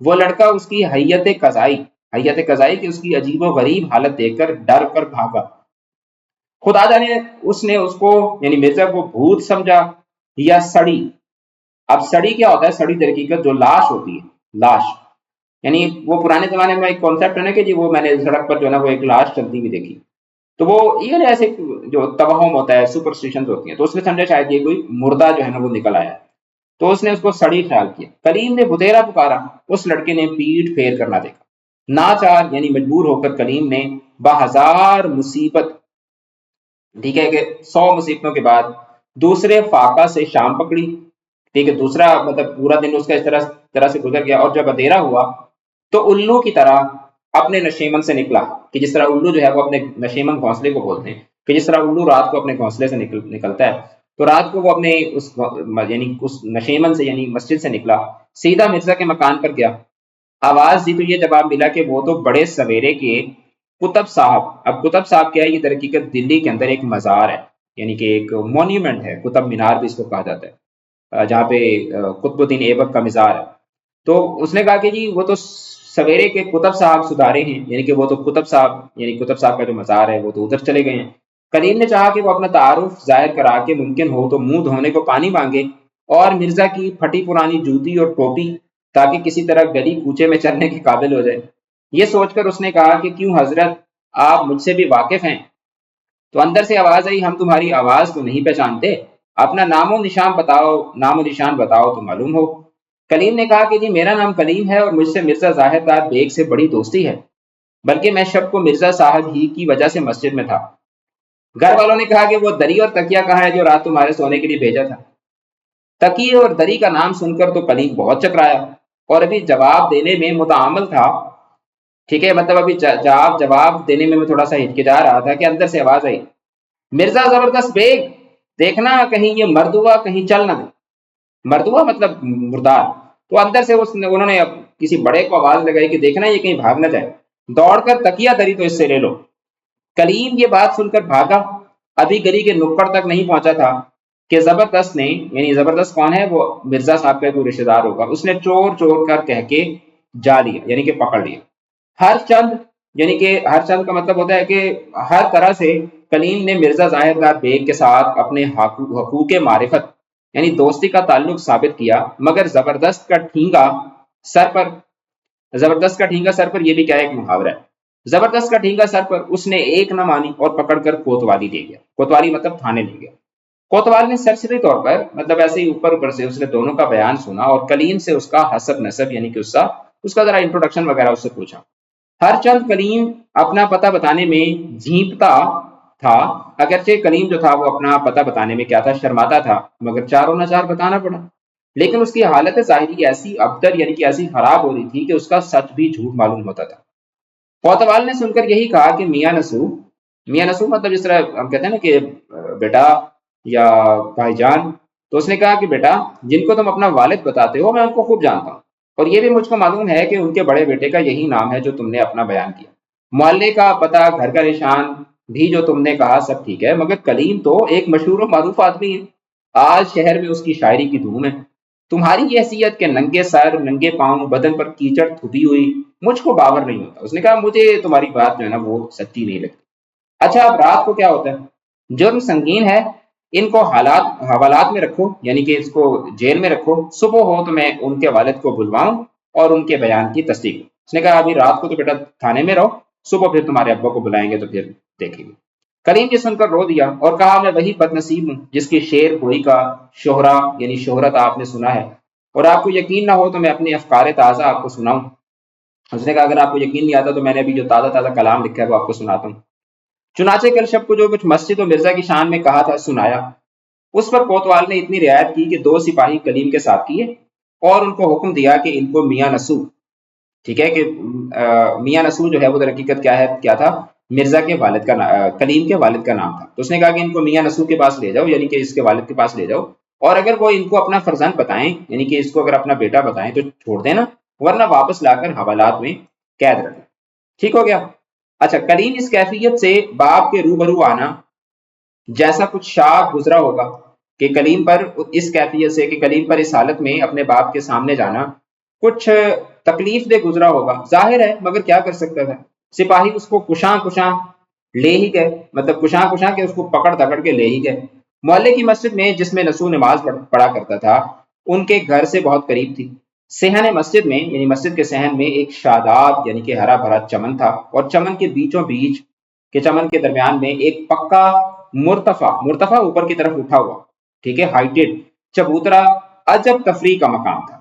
وہ لڑکا اس کی حیت قضائی کی اس کی عجیب و غریب حالت دیکھ کر ڈر کر بھاگا۔ خدا جانے اس نے اس کو یعنی مرزا کو بھوت سمجھا یا سڑی۔ اب سڑی کیا ہوتا ہے؟ سڑی در حقیقت جو لاش ہوتی ہے، لاش، یعنی وہ پرانے زمانے میں ایک کانسیپٹ ہے نا کہ جی وہ میں نے سڑک پر جو ہے نا وہ ایک لاش چلتی ہوئی دیکھی، تو وہ یہ ایسے جو توہم ہوتا ہے، سپرسٹیشن ہوتی ہیں، تو اس نے سمجھا شاید یہ کوئی مردہ جو ہے نا وہ نکل آیا ہے، تو اس نے اس کو سڑی خیال کیا۔ کلیم نے بتیرا پکارا، اس لڑکے نے پیٹ پھیر کر نہ دیکھا۔ ناچار یعنی مجبور ہو کر کلیم نے بہزار مصیبت، ٹھیک ہے، کہ 100 مصیبتوں کے بعد دوسرے فاقہ سے شام پکڑی، ٹھیک ہے، دوسرا مطلب پورا دن اس کا اس طرح سے گزر گیا، اور جب اندھیرا ہوا تو الو کی طرح اپنے نشیمن سے نکلا، کہ جس طرح الو جو ہے وہ اپنے نشیمن گھونسلے کو بولتے ہیں، کہ جس طرح الو رات کو اپنے گھونسلے سے نکلتا ہے، تو رات کو وہ اپنے یعنی اس نشیمن سے یعنی مسجد سے نکلا، سیدھا مرزا کے مکان پر گیا۔ آواز دی تو یہ جواب ملا کہ وہ تو بڑے سویرے کے کتب صاحب۔ اب کتب صاحب کیا ہے؟ یہ در حقیقت دلی کے اندر ایک مزار ہے، یعنی کہ ایک مونیومنٹ ہے، کتب مینار بھی اس کو کہا جاتا ہے، جہاں پہ قطب الدین ایبک کا مزار ہے۔ تو اس نے کہا کہ جی وہ تو سویرے کے کتب صاحب سدھارے ہیں، یعنی کہ وہ تو کتب صاحب، یعنی کتب صاحب کا جو مزار ہے وہ تو ادھر چلے گئے ہیں۔ کلیم نے چاہا کہ وہ اپنا تعارف ظاہر کرا کے ممکن ہو تو منہ دھونے کو پانی مانگے اور مرزا کی پھٹی پرانی جوتی اور ٹوپی، تاکہ کسی طرح گلی کوچے میں چلنے کے قابل ہو جائے۔ یہ سوچ کر اس نے کہا کہ کیوں حضرت، آپ مجھ سے بھی واقف ہیں؟ تو اندر سے آواز آئی، ہم تمہاری آواز تو نہیں پہچانتے، اپنا نام و نشان بتاؤ تو معلوم ہو۔ کلیم نے کہا کہ جی میرا نام کلیم ہے اور مجھ سے مرزا ظاہر دار بیگ سے بڑی دوستی ہے، بلکہ میں شب کو مرزا صاحب ہی کی وجہ سے مسجد میں تھا۔ گھر والوں نے کہا کہ وہ دری اور تکیا کہاں ہے جو رات تمہارے سونے کے لیے بھیجا تھا؟ تکیے اور دری کا نام سن کر تو کلیم بہت چکرایا اور ابھی جواب دینے میں متعامل تھا، ٹھیک ہے، مطلب ابھی جواب دینے میں تھوڑا سا ہچکچا رہا تھا کہ اندر سے آواز آئی، مرزا زبردست بیگ، دیکھنا کہیں یہ مرد ہوا کہیں چل نہ دے۔ مرد ہوا مطلب مردار۔ تو اندر سے انہوں نے کسی بڑے کو آواز لگائی کہ دیکھنا یہ کہیں بھاگ نہ جائے، دوڑ کر تکیا دری تو اس سے لے لو۔ کلیم یہ بات سن کر بھاگا، ابھی گلی کے نکڑ تک نہیں پہنچا تھا کہ زبردست نے، یعنی زبردست کون ہے؟ وہ مرزا صاحب کا کوئی رشتے دار ہوگا، اس نے چور چور کر کہہ کے جا لیا، یعنی کہ پکڑ لیا۔ ہر چند، یعنی کہ ہر چند کا مطلب ہوتا ہے کہ ہر طرح سے کلیم نے مرزا ظاہر دار بیگ کے ساتھ اپنے حقوق معرفت یعنی دوستی کا تعلق ثابت کیا، مگر زبردست کا ٹھینگا سر پر، یہ بھی کیا ایک محاورہ ہے، زبردست کا ٹھینگا سر پر اس نے ایک نہ مانی اور پکڑ کر کوتوالی دے گیا۔ کوتوالی مطلب تھانے لے گیا۔ کوتوال نے سرسری طور پر مطلب ایسے ہی اوپر سے اس نے دونوں کا بیان سنا اور کلیم سے اس کا حسب نسب یعنی کہ اس کا ذرا انٹروڈکشن وغیرہ اس سے پوچھا۔ ہر چند کلیم اپنا پتہ بتانے میں جھیپتا تھا، اگرچہ کلیم جو تھا وہ اپنا پتہ بتانے میں کیا تھا، شرماتا تھا، مگر چاروں نچار بتانا پڑا۔ لیکن اس کی حالت ظاہری ایسی ابتر یعنی کہ ایسی خراب ہو رہی تھی کہ اس کا سچ بھی جھوٹ معلوم ہوتا تھا۔ کوتوال نے سن کر یہی کہا کہ میاں نسو مطلب جس طرح ہم کہتے ہیں نا کہ بیٹا یا بھائی جان، تو اس نے کہا کہ بیٹا، جن کو تم اپنا والد بتاتے ہو میں ان کو خوب جانتا ہوں، اور یہ بھی مجھ کو معلوم ہے کہ ان کے بڑے بیٹے کا یہی نام ہے جو تم نے اپنا بیان کیا۔ محلے کا پتہ، گھر کا نشان بھی جو تم نے کہا سب ٹھیک ہے، مگر کلیم تو ایک مشہور و معروف آدمی ہے، آج شہر میں اس کی شاعری کی دھوم ہے۔ تمہاری یہ حیثیت کہ ننگے سر ننگے پاؤں بدن پر کیچڑ تھپی ہوئی، مجھ کو باور نہیں ہوتا۔ اس نے کہا مجھے تمہاری بات جو ہے نا وہ سچی نہیں لگتی۔ اچھا اب رات کو کیا ہوتا ہے؟ جرم سنگین ہے، ان کو حوالات میں رکھو، یعنی کہ اس کو جیل میں رکھو، صبح ہو تو میں ان کے والد کو بلواؤں اور ان کے بیان کی تصدیق۔ اس نے کہا ابھی رات کو تو بیٹا تھانے میں رہو، صبح پھر تمہارے ابا کو بلائیں گے تو پھر دیکھیں گے۔ کریم یہ سن کر رو دیا اور کہا میں وہی بد نصیب ہوں جس کی شعر گوئی کا شہرا یعنی شہرت آپ نے سنا ہے، اور آپ کو یقین نہ ہو تو میں اپنے افکار تازہ آپ کو سناؤں۔ اس نے کہا اگر آپ کو یقین نہیں آتا تو میں نے ابھی جو تازہ تازہ کلام لکھا ہے وہ آپ کو سناتا ہوں۔ چنانچہ کل شب کو جو کچھ مسجد و مرزا کی شان میں کہا تھا سنایا۔ اس پر کوتوال نے اتنی رعایت کی کہ 2 سپاہی کلیم کے ساتھ کیے اور ان کو حکم دیا کہ ان کو میاں نسو، ٹھیک ہے کہ میاں نسو جو ہے وہ در حقیقت کیا تھا، مرزا کے والد کا کلیم کے والد کا نام تھا۔ تو اس نے کہا کہ ان کو میاں نسو کے پاس لے جاؤ، یعنی کہ اس کے والد کے پاس لے جاؤ، اور اگر وہ ان کو اپنا فرزند بتائیں، یعنی کہ اس کو اگر اپنا بیٹا بتائیں تو چھوڑ دینا، ورنہ واپس لا کر حوالات میں قید رکھنا۔ ٹھیک ہو گیا؟ اچھا، کریم اس کیفیت سے باپ کے روبرو آنا جیسا کچھ شاہ گزرا ہوگا کہ کلیم پر اس کیفیت سے کہ کلیم پر اس حالت میں اپنے باپ کے سامنے جانا کچھ تکلیف دہ گزرا ہوگا، ظاہر ہے، مگر کیا کر سکتا تھا۔ سپاہی اس کو کشاں لے ہی گئے، مطلب کشاں کہ اس کو پکڑ دکڑ کے لے ہی گئے۔ محلے کی مسجد میں جس میں نسو نماز پڑھا کرتا تھا ان کے گھر سے بہت قریب تھی۔ صحن مسجد میں یعنی مسجد کے صحن میں ایک شاداب یعنی کہ ہرا بھرا چمن تھا، اور چمن کے بیچوں بیچ کے چمن کے درمیان میں ایک پکا مرتفع اوپر کی طرف اٹھا ہوا، ٹھیک ہے، ہائٹڈ چبوترا عجب تفریح کا مقام تھا،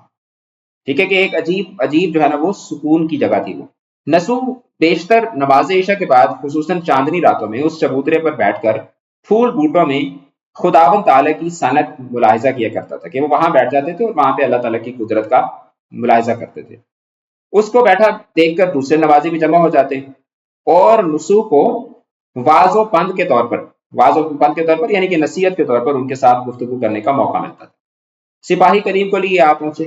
ٹھیک ہے کہ ایک عجیب عجیب جو ہے نا وہ سکون کی جگہ تھی وہ۔ نسو بیشتر نماز عشاء کے بعد خصوصاً چاندنی راتوں میں اس چبوترے پر بیٹھ کر پھول بوٹوں میں خداوند تعالیٰ کی صنعت ملاحظہ کیا کرتا تھا، کہ وہ وہاں بیٹھ جاتے تھے اور وہاں پہ اللہ تعالیٰ کی قدرت کا ملاحظہ کرتے تھے۔ اس کو بیٹھا دیکھ کر دوسرے نمازی بھی جمع ہو جاتے اور نسو کو واز و پند کے طور پر یعنی کہ نصیحت کے طور پر ان کے ساتھ گفتگو کرنے کا موقع ملتا تھا۔ سپاہی کریم کو لیے آپ پہنچے،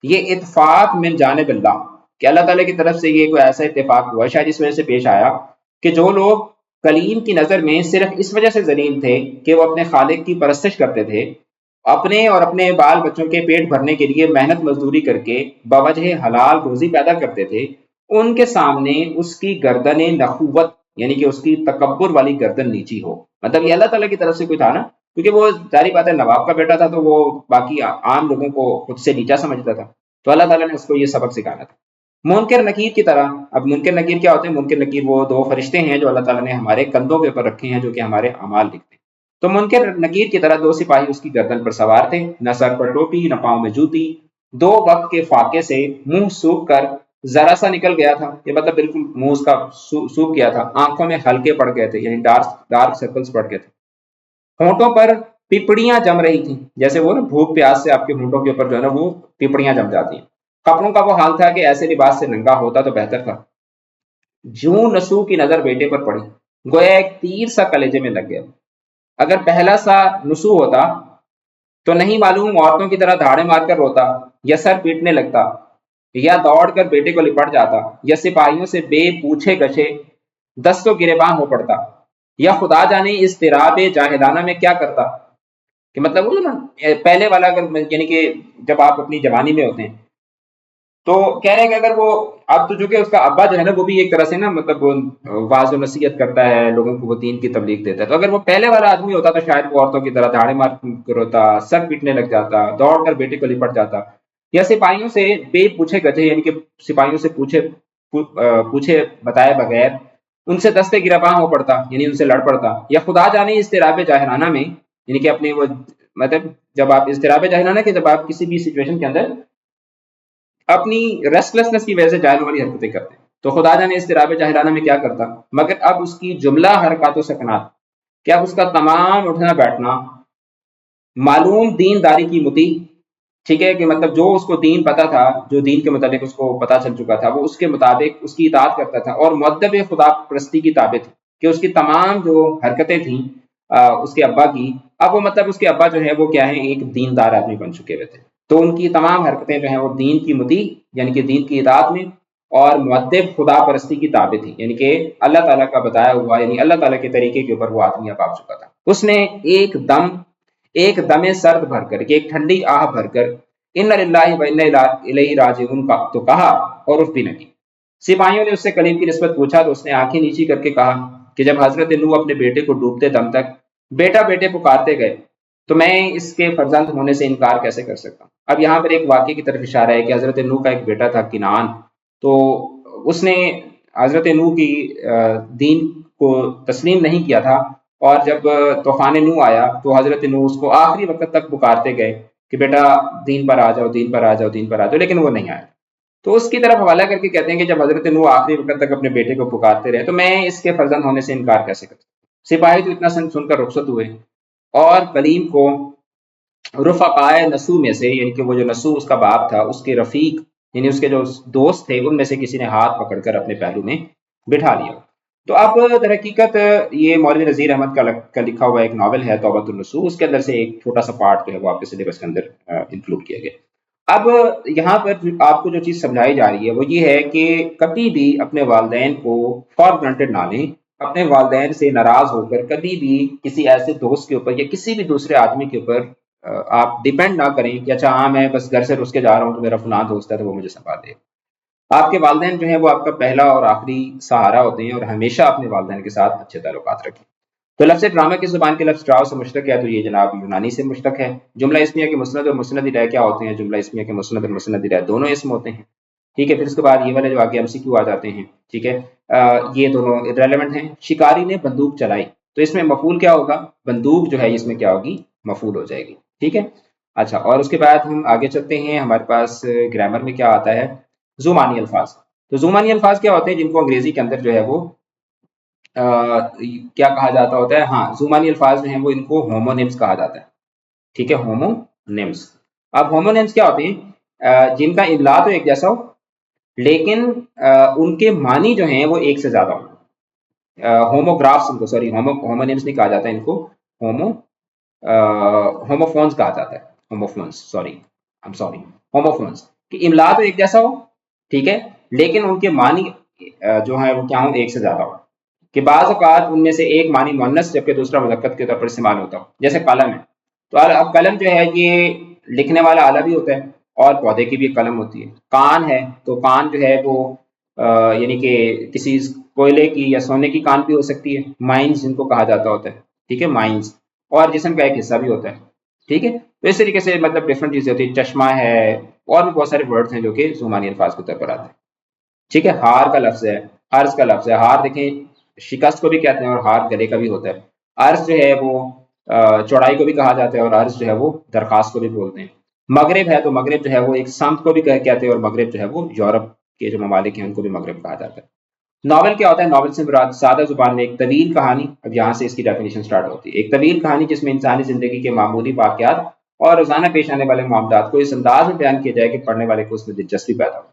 یہ اتفاق من جانب اللہ کہ اللہ تعالیٰ کی طرف سے یہ کوئی ایسا اتفاق ہوا، شاید اس وجہ سے پیش آیا کہ جو لوگ کلیم کی نظر میں صرف اس وجہ سے ذلیل تھے کہ وہ اپنے خالق کی پرستش کرتے تھے، اپنے اور اپنے بال بچوں کے پیٹ بھرنے کے لیے محنت مزدوری کر کے بوجہ حلال روزی پیدا کرتے تھے، ان کے سامنے اس کی گردن نخوت یعنی کہ اس کی تکبر والی گردن نیچی ہو۔ مطلب یہ اللہ تعالیٰ کی طرف سے کوئی تھا نا، کیونکہ وہ ظاہری بات ہے نواب کا بیٹا تھا تو وہ باقی عام لوگوں کو خود سے نیچا سمجھتا تھا، تو اللہ تعالیٰ نے اس کو یہ سبق سکھانا تھا۔ منکر نکیر کی طرح، اب منکر نکیر کیا ہوتے ہیں؟ منکر نکیر وہ 2 فرشتے ہیں جو اللہ تعالیٰ نے ہمارے کندھوں کے اوپر رکھے ہیں، جو کہ ہمارے اعمال لکھتے ہیں۔ تو منکر نکیر کی طرح 2 سپاہی اس کی گردن پر سوار تھے، نہ سر پر ٹوپی نہ پاؤں میں جوتی، 2 وقت کے فاقے سے منہ سوکھ کر ذرا سا نکل گیا تھا، یہ مطلب بالکل منہ اس کا سوکھ گیا تھا، آنکھوں میں ہلکے پڑ گئے تھے یعنی ڈارک سرکلز پڑ گئے تھے، ہونٹوں پر پپڑیاں جم رہی تھیں، جیسے وہ نا بھوک پیاس سے آپ کے ہونٹوں کے اوپر جو ہے نا وہ پپڑیاں جم جاتی ہیں۔ کپڑوں کا وہ حال تھا کہ ایسے لباس سے ننگا ہوتا تو بہتر تھا۔ جوں نسو کی نظر بیٹے پر پڑی، گویا ایک تیر سا کلیجے میں لگ گیا۔ اگر پہلا سا نسو ہوتا تو نہیں معلوم عورتوں کی طرح دھاڑے مار کر روتا، یا سر پیٹنے لگتا، یا دوڑ کر بیٹے کو لپٹ جاتا، یا سپاہیوں سے بے پوچھے گچھے دست و گریباں ہو پڑتا، یا خدا جانے اضطراب جاہلانہ میں کیا کرتا، کہ مطلب وہ نا پہلے والا اگر یعنی کہ جب آپ اپنی جوانی میں ہوتے ہیں تو کہہ رہے ہیں کہ اگر وہ اب تو چونکہ اس کا ابا جو ہے نا وہ بھی ایک طرح سے نا مطلب وہ واضح و نصیحت کرتا ہے لوگوں کو، وہ دین کی تبلیغ دیتا ہے، تو اگر وہ پہلے والا آدمی ہوتا تو شاید وہ عورتوں کی طرح دھاڑے مار کر ہوتا، سر پیٹنے لگ جاتا، دوڑ کر بیٹے کو لپٹ جاتا، یا سپاہیوں سے بے پوچھے گچھے یعنی کہ سپاہیوں سے پوچھے بتائے بغیر ان سے دستے گرباں ہو پڑتا یعنی ان سے لڑ پڑتا، یا خدا جانے اضطراب جاہلانہ میں یعنی کہ اپنے وہ مطلب جب آپ اضطراب جاہلانہ کہ جب آپ کسی بھی سچویشن کے اندر اپنی ریسٹلیسنس کی وجہ سے جاہل والی حرکتیں کرتے ہیں، تو خدا جانے اضطراب جاہلانہ میں کیا کرتا، مگر اب اس کی جملہ حرکات و سکنات، کیا اس کا تمام اٹھنا بیٹھنا معلوم دین داری کی مطیع، ٹھیک ہے، کہ مطلب جو اس کو دین پتا تھا، جو دین کے متعلق اس کو پتا چل چکا تھا، وہ اس کے مطابق اس کی اطاعت کرتا تھا، اور مؤدب خدا پرستی کی تابع تھی، کہ اس کی تمام جو حرکتیں تھیں اس کے ابا کی، اب وہ مطلب اس کے ابا جو ہے وہ کیا ہے، ایک دیندار آدمی بن چکے ہوئے تھے، تو ان کی تمام حرکتیں جو ہیں وہ دین کی مطیع یعنی کہ دین کی اطاعت میں، اور مؤدب خدا پرستی کی تابع تھی، یعنی کہ اللہ تعالیٰ کا بتایا ہوا، یعنی اللہ تعالیٰ کے طریقے کے اوپر وہ آدمی اب آ چکا تھا۔ اس نے ایک دم سرد بھر کر کہ ایک ٹھنڈی آہ بھر کر ان للہ و انا الیہ راجعون کا تو کہا، اور اف بھی نہیں۔ سپاہیوں نے اس سے کلیم کی نسبت پوچھا تو اس نے آنکھیں نیچی کر کے کہا کہ جب حضرت نوح اپنے بیٹے کو ڈوبتے دم تک بیٹا بیٹے پکارتے گئے تو میں اس کے فرزند ہونے سے انکار کیسے کر سکتا ہوں۔ اب یہاں پر ایک واقعے کی طرف اشارہ ہے کہ حضرت نوح کا ایک بیٹا تھا کنعان، تو اس نے حضرت نوح کی دین کو تسلیم نہیں کیا تھا، اور جب طوفان نوح آیا تو حضرت نوح اس کو آخری وقت تک پکارتے گئے کہ بیٹا دین پر آ جاؤ، دین پر آ جاؤ، دین پر آ جاؤ، لیکن وہ نہیں آیا۔ تو اس کی طرف حوالہ کر کے کہتے ہیں کہ جب حضرت نوح آخری وقت تک اپنے بیٹے کو پکارتے رہے تو میں اس کے فرزند ہونے سے انکار کیسے کر سکتا۔ سپاہی تو اتنا سن کر رخصت ہوئے، اور کلیم کو رفقائے نسو میں سے، یعنی کہ وہ جو نسو اس کا باپ تھا، اس کے رفیق یعنی اس کے جو دوست تھے، ان میں سے کسی نے ہاتھ پکڑ کر اپنے پہلو میں بٹھا لیا۔ تو اب در حقیقت یہ مولوی نذیر احمد کا لکھا ہوا ایک ناول ہے توبۃ النصوح، اس کے اندر سے ایک چھوٹا سا پارٹ جو ہے وہ آپ کے سلیبس کے اندر انکلوڈ کیا گیا۔ اب یہاں پر آپ کو جو چیز سمجھائی جا رہی ہے وہ یہ ہے کہ کبھی بھی اپنے والدین کو فار گرانٹیڈ نہ لیں، اپنے والدین سے ناراض ہو کر کبھی بھی کسی ایسے دوست کے اوپر یا کسی بھی دوسرے آدمی کے اوپر آپ ڈیپینڈ نہ کریں کہ اچھا ہاں میں بس گھر سے رس کے جا رہا ہوں تو میرا فلاں دوست ہے تو وہ مجھے سنبھال دے۔ آپ کے والدین جو ہیں وہ آپ کا پہلا اور آخری سہارا ہوتے ہیں، اور ہمیشہ اپنے والدین کے ساتھ اچھے تعلقات رکھیں۔ تو لفظ ڈرامہ کی زبان کے لفظ ڈراؤ سے مشتق ہے، تو یہ جناب یونانی سے مشتق ہے۔ جملہ اسمیہ کے مسند اور مسند الیہ کیا ہوتے ہیں؟ جملہ اسمیہ کے مسند اور مسند الیہ دونوں اسم ہوتے ہیں، ٹھیک ہے۔ پھر اس کے بعد یہ والے جو آگے ایم سی کیو آ جاتے ہیں، ٹھیک ہے، یہ دونوں ریلیونٹ ہیں۔ شکاری نے بندوق چلائی، تو اس میں مفعول کیا ہوگا؟ بندوق جو ہے اس میں کیا ہوگی؟ مفعول ہو جائے گی، ٹھیک ہے۔ اچھا، اور اس کے بعد ہم آگے چلتے ہیں، ہمارے پاس گرامر میں کیا آتا ہے؟ زمانی الفاظ۔ تو زمانی الفاظ کیا ہوتے ہیں؟ جن کو انگریزی کے اندر جو ہے وہ کیا کہا جاتا ہوتا ہے؟ ہاں، زمانی الفاظ جو ہیں وہ ان کو ہومونیمز کہا جاتا ہے، ٹھیک ہے، ہومونیمز۔ اب ہومونیمز کیا ہوتے ہیں؟ جن کا املا تو ایک جیسا ہو لیکن ان کے معنی جو ہیں وہ ایک سے زیادہ ہوں۔ ہوموگرافس ان کو، سوری ہومونیمز نہیں کہا جاتا ان کو، ہوموفونز کہا جاتا ہے، ہوموفونز، ہوموفونز، کہ املا تو ایک جیسا ہو، ٹھیک ہے، لیکن ان کے معنی جو ہیں وہ کیا ہوں؟ ایک سے زیادہ ہو، کہ بعض اوقات ان میں سے ایک معنی مؤنث جبکہ دوسرا مذکر کے طور پر استعمال ہوتا ہو، جیسے قلم ہے۔ تو اب قلم جو ہے یہ لکھنے والا آلہ بھی ہوتا ہے، اور پودے کی بھی ایک قلم ہوتی ہے۔ کان ہے، تو کان جو ہے وہ یعنی کہ کسی کوئلے کی یا سونے کی کان بھی ہو سکتی ہے، مائنز جن کو کہا جاتا ہوتا ہے، ٹھیک ہے، مائنز، اور جسم کا ایک حصہ بھی ہوتا ہے، ٹھیک ہے۔ تو اس طریقے سے مطلب ڈفرنٹ چیزیں ہوتی ہیں، چشمہ ہے، اور بھی بہت سارے ورڈز ہیں جو کہ زمانی الفاظ کے طور پر آتے ہیں، ٹھیک ہے۔ ہار کا لفظ ہے، عرض کا لفظ ہے، ہار دیکھیں شکست کو بھی کہتے ہیں، اور ہار گلے کا بھی ہوتا ہے۔ عرض جو ہے وہ چوڑائی کو بھی کہا جاتا ہے، اور عرض جو ہے وہ درخواست کو بھی بولتے ہیں۔ مغرب ہے، تو مغرب جو ہے وہ ایک سمت کو بھی کہتے ہیں، اور مغرب جو ہے وہ یورپ کے جو ممالک ہیں ان کو بھی مغرب کہا جاتا ہے۔ ناول کیا ہوتا ہے؟ ناول سے مراد سادہ زبان میں ایک طویل کہانی، اب یہاں سے اس کی ڈیفینیشن سٹارٹ ہوتی ہے، ایک طویل کہانی جس میں انسانی زندگی کے معمولی واقعات اور روزانہ پیش آنے والے معاملات کو اس انداز میں بیان کیا جائے کہ پڑھنے والے کو اس میں دلچسپی پیدا ہو،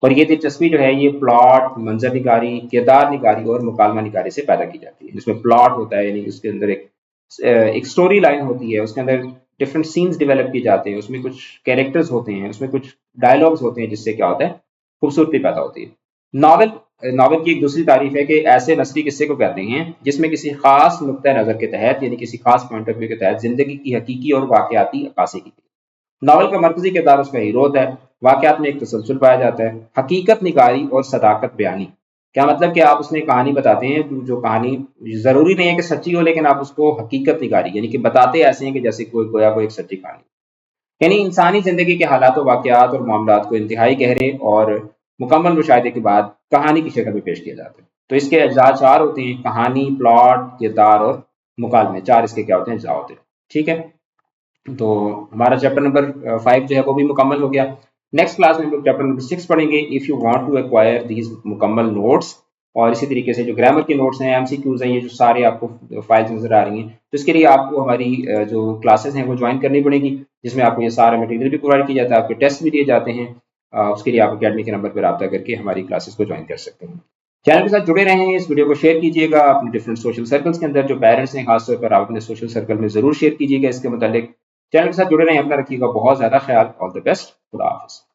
اور یہ دلچسپی جو ہے یہ پلاٹ، منظر نگاری، کردار نگاری اور مکالمہ نگاری سے پیدا کی جاتی ہے۔ جس میں پلاٹ ہوتا ہے یعنی اس کے اندر ایک سٹوری لائن ہوتی ہے، اس کے اندر ڈفرنٹ سینز ڈیولپ کی جاتے ہیں، اس میں کچھ کیریکٹرز ہوتے ہیں، اس میں کچھ ڈائلاگز ہوتے ہیں، جس سے کیا ہوتا ہے؟ خوبصورتی پیدا ہوتی ہے۔ ناول کی ایک دوسری تعریف ہے کہ ایسے نثری قصے کو کہتے ہیں جس میں کسی خاص نقطۂ نظر کے تحت یعنی کسی خاص پوائنٹ آف ویو کے تحت زندگی کی حقیقی اور واقعاتی عکاسی کی گئی۔ ناول کا مرکزی کردار اس کا ہیرو ہوتا ہے، واقعات میں ایک تسلسل پایا جاتا ہے، حقیقت نگاری اور صداقت بیانی، کیا مطلب کہ آپ اس میں کہانی بتاتے ہیں، جو کہانی ضروری نہیں ہے کہ سچی ہو، لیکن آپ اس کو حقیقت نگاری یعنی کہ بتاتے ایسے ہیں کہ جیسے کوئی گویا کوئی ایک سچی کہانی، یعنی انسانی زندگی کے حالات و واقعات اور معاملات کو انتہائی گہرے اور مکمل مشاہدے کے بعد کہانی کی شکل میں پیش کیا جاتا ہے۔ تو اس کے اجزاء چار ہوتے ہیں، کہانی، پلاٹ، کردار اور مکالمے، چار اس کے کیا ہوتے ہیں؟ اجزاء ہوتے ہیں، ٹھیک ہے۔ تو ہمارا چیپٹر نمبر 5 جو ہے وہ بھی مکمل ہو گیا۔ نیکسٹ کلاس میں ہم لوگ چیپٹر نمبر 6 پڑھیں گے if you want to acquire these مکمل نوٹس، اور اسی طریقے سے جو گرامر کے نوٹس ہیں، ایم سی کیوز ہیں، یہ جو سارے آپ کو فائلز نظر آ رہی ہیں، تو اس کے لیے آپ کو ہماری جو کلاسز ہیں وہ جوائن کرنی پڑے گی، جس میں آپ کو یہ سارا مٹیریل بھی پرووائڈ کیا جاتا ہے، آپ کے ٹیسٹ بھی دیے جاتے ہیں۔ اس کے لیے آپ اکیڈمی کے نمبر پہ رابطہ کر کے ہماری کلاسز کو جوائن کر سکتے ہیں۔ چینل کے ساتھ جڑے رہیں، اس ویڈیو کو شیئر کیجیے گا اپنے ڈفرینٹ سوشل سرکلس کے اندر، جو پیرنٹس ہیں خاص طور پر آپ اپنے سوشل سرکل میں ضرور شیئر کیجیے گا اس کے متعلق۔ چینل کے ساتھ جڑے رہیں، اپنا رکھیے گا بہت زیادہ خیال۔ آل دی بیسٹ، خدا حافظ۔